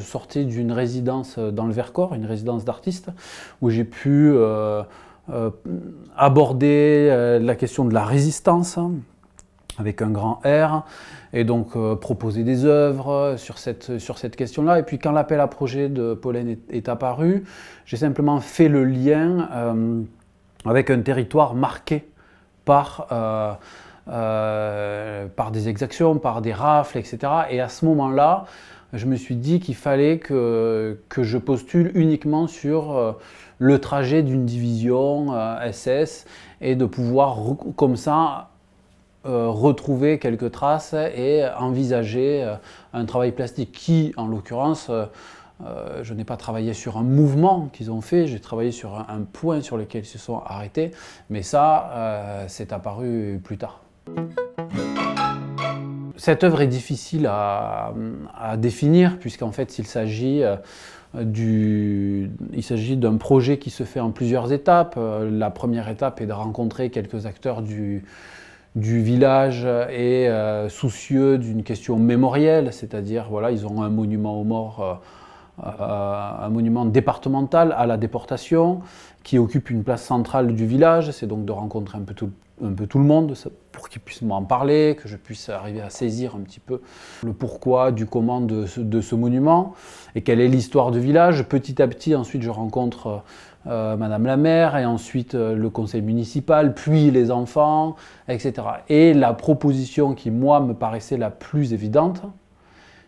sortais d'une résidence dans le Vercors, une résidence d'artistes, où j'ai pu aborder la question de la résistance, avec un grand R, et donc proposer des œuvres sur cette question-là. Et puis quand l'appel à projet de Pollen est apparu, j'ai simplement fait le lien avec un territoire marqué par des exactions, par des rafles, etc. Et à ce moment-là, je me suis dit qu'il fallait que je postule uniquement sur le trajet d'une division SS et de pouvoir comme ça retrouver quelques traces et envisager un travail plastique qui, en l'occurrence, je n'ai pas travaillé sur un mouvement qu'ils ont fait, j'ai travaillé sur un point sur lequel ils se sont arrêtés, mais ça, c'est apparu plus tard. Cette œuvre est difficile à définir, puisqu'en fait, il s'agit d'un projet qui se fait en plusieurs étapes. La première étape est de rencontrer quelques acteurs du village et soucieux d'une question mémorielle, c'est-à-dire voilà, ils ont un monument aux morts, un monument départemental à la déportation qui occupe une place centrale du village. C'est donc de rencontrer un peu tout le monde pour qu'ils puissent m'en parler, que je puisse arriver à saisir un petit peu le pourquoi, du comment de ce monument et quelle est l'histoire du village. Petit à petit, ensuite, je rencontre Madame la maire et ensuite le conseil municipal, puis les enfants, etc. Et la proposition qui, moi, me paraissait la plus évidente,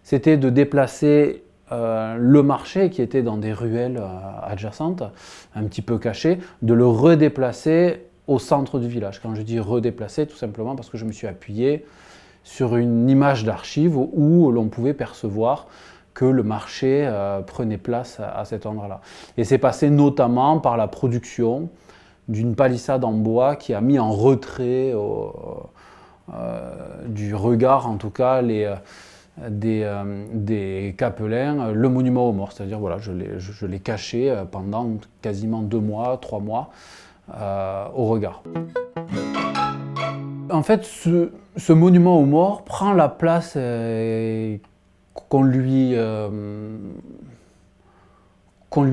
c'était de déplacer le marché qui était dans des ruelles adjacentes, un petit peu cachées, de le redéplacer au centre du village. Quand je dis redéplacer, tout simplement parce que je me suis appuyé sur une image d'archive où l'on pouvait percevoir que le marché prenait place à cet endroit-là. Et c'est passé notamment par la production d'une palissade en bois qui a mis en retrait du regard, en tout cas, des Capelins, le monument aux morts. C'est-à-dire, voilà, je l'ai caché pendant quasiment 2 mois, 3 mois, au regard. En fait, ce monument aux morts prend la place qu'on lui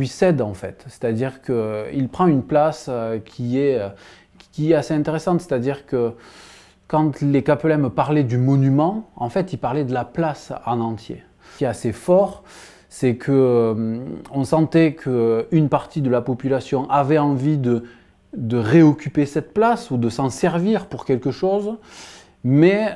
cède, en fait. C'est-à-dire qu'il prend une place qui est assez intéressante. C'est-à-dire que quand les Capelins me parlaient du monument, en fait, ils parlaient de la place en entier. Ce qui est assez fort, c'est qu'on sentait qu'une partie de la population avait envie de réoccuper cette place ou de s'en servir pour quelque chose, mais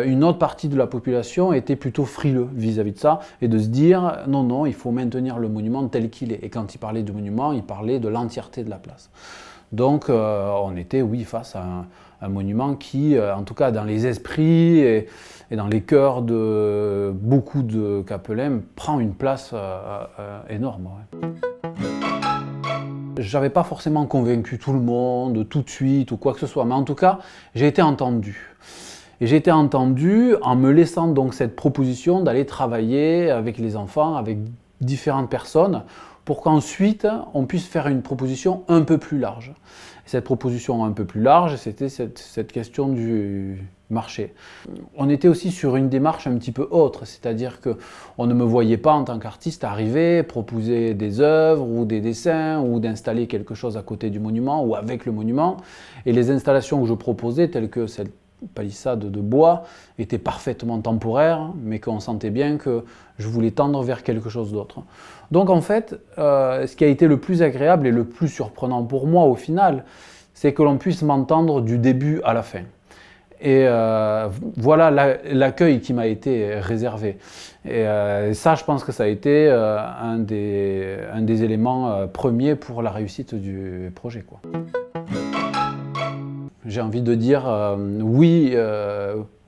une autre partie de la population était plutôt frileux vis-à-vis de ça et de se dire non, non, il faut maintenir le monument tel qu'il est. Et quand il parlait de monument, il parlait de l'entièreté de la place. Donc on était, oui, face à un monument qui, en tout cas dans les esprits et dans les cœurs de beaucoup de Capelins, prend une place énorme. Ouais. J'avais pas forcément convaincu tout le monde tout de suite ou quoi que ce soit, mais en tout cas, j'ai été entendu. Et j'ai été entendu en me laissant donc cette proposition d'aller travailler avec les enfants, avec différentes personnes, pour qu'ensuite on puisse faire une proposition un peu plus large. Et cette proposition un peu plus large, c'était cette question du marché. On était aussi sur une démarche un petit peu autre, c'est-à-dire qu'on ne me voyait pas en tant qu'artiste arriver, proposer des œuvres ou des dessins ou d'installer quelque chose à côté du monument ou avec le monument. Et les installations que je proposais, telles que cette palissade de bois, étaient parfaitement temporaires, mais qu'on sentait bien que je voulais tendre vers quelque chose d'autre. Donc en fait, ce qui a été le plus agréable et le plus surprenant pour moi au final, c'est que l'on puisse m'entendre du début à la fin. Et voilà l'accueil qui m'a été réservé. Et ça, je pense que ça a été un des éléments premiers pour la réussite du projet, quoi. J'ai envie de dire oui,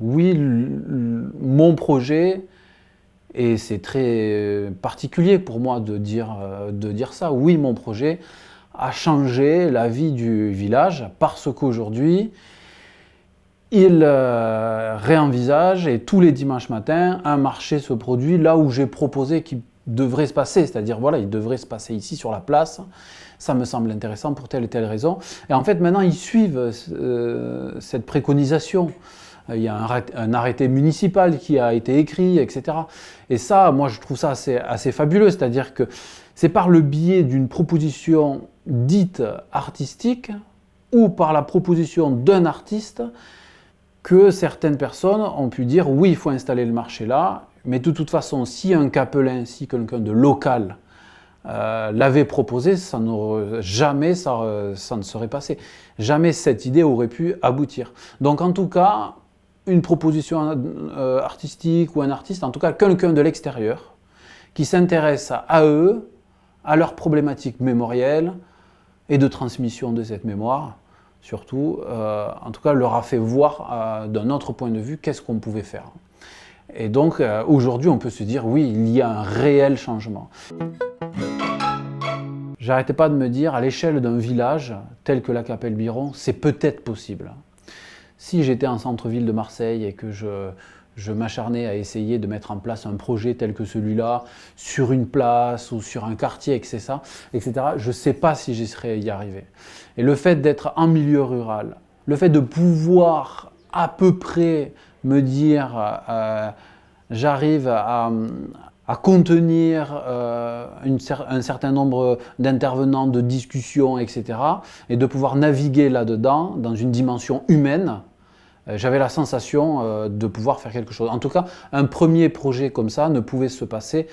mon projet, et c'est très particulier pour moi de dire ça, oui, mon projet a changé la vie du village parce qu'aujourd'hui, il réenvisage et tous les dimanches matins, un marché se produit là où j'ai proposé qu'il devrait se passer. C'est-à-dire, voilà, il devrait se passer ici sur la place. Ça me semble intéressant pour telle et telle raison. Et en fait, maintenant, ils suivent cette préconisation. il y a un arrêté municipal qui a été écrit, etc. Et ça, moi, je trouve ça assez fabuleux, c'est-à-dire que c'est par le biais d'une proposition dite artistique ou par la proposition d'un artiste que certaines personnes ont pu dire oui, il faut installer le marché là, mais de toute façon, si un Capelin, si quelqu'un de local l'avait proposé, jamais ça ne serait passé. Jamais cette idée aurait pu aboutir. Donc en tout cas, une proposition artistique ou un artiste, en tout cas quelqu'un de l'extérieur, qui s'intéresse à eux, à leurs problématiques mémorielles et de transmission de cette mémoire, surtout, en tout cas, leur a fait voir d'un autre point de vue qu'est-ce qu'on pouvait faire. Et donc, aujourd'hui, on peut se dire, oui, il y a un réel changement. J'arrêtais pas de me dire, à l'échelle d'un village, tel que la Capelle-Biron, c'est peut-être possible. Si j'étais en centre-ville de Marseille et que je m'acharnais à essayer de mettre en place un projet tel que celui-là, sur une place ou sur un quartier, etc., je ne sais pas si j'y serais y arrivé. Et le fait d'être en milieu rural, le fait de pouvoir à peu près me dire j'arrive à contenir un certain nombre d'intervenants, de discussions, etc., et de pouvoir naviguer là-dedans, dans une dimension humaine, j'avais la sensation de pouvoir faire quelque chose. En tout cas, un premier projet comme ça ne pouvait se passer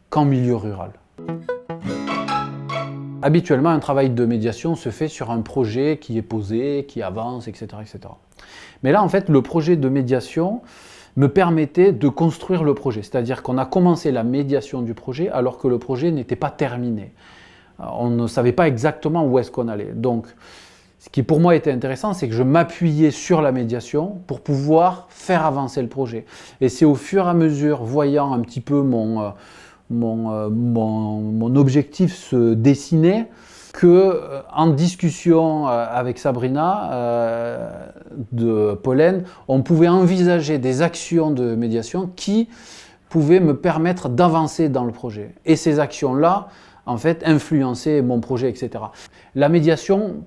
qu'en milieu rural. Habituellement, un travail de médiation se fait sur un projet qui est posé, qui avance, etc., etc. Mais là, en fait, le projet de médiation me permettait de construire le projet. C'est-à-dire qu'on a commencé la médiation du projet alors que le projet n'était pas terminé. On ne savait pas exactement où est-ce qu'on allait. Donc, ce qui pour moi était intéressant, c'est que je m'appuyais sur la médiation pour pouvoir faire avancer le projet. Et c'est au fur et à mesure, voyant un petit peu mon objectif se dessiner, que en discussion avec Sabrina de Pollen, on pouvait envisager des actions de médiation qui pouvaient me permettre d'avancer dans le projet. Et ces actions-là, en fait, influençaient mon projet, etc. La médiation,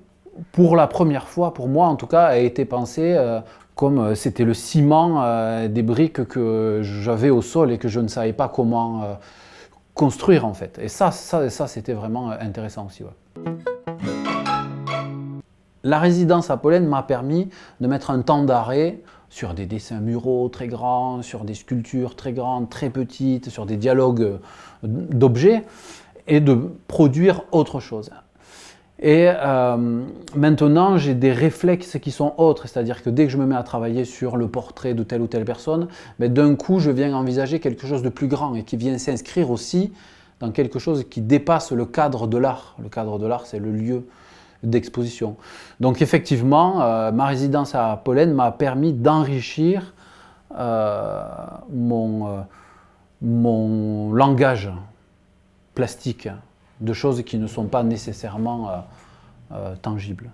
pour la première fois, pour moi en tout cas, a été pensée comme c'était le ciment des briques que j'avais au sol et que je ne savais pas comment construire en fait. Et ça c'était vraiment intéressant aussi. Ouais. La résidence à Pollen m'a permis de mettre un temps d'arrêt sur des dessins muraux très grands, sur des sculptures très grandes, très petites, sur des dialogues d'objets et de produire autre chose. Et maintenant, j'ai des réflexes qui sont autres, c'est-à-dire que dès que je me mets à travailler sur le portrait de telle ou telle personne, d'un coup, je viens envisager quelque chose de plus grand et qui vient s'inscrire aussi dans quelque chose qui dépasse le cadre de l'art. Le cadre de l'art, c'est le lieu d'exposition. Donc effectivement, ma résidence à Pollen m'a permis d'enrichir mon langage plastique, de choses qui ne sont pas nécessairement tangibles.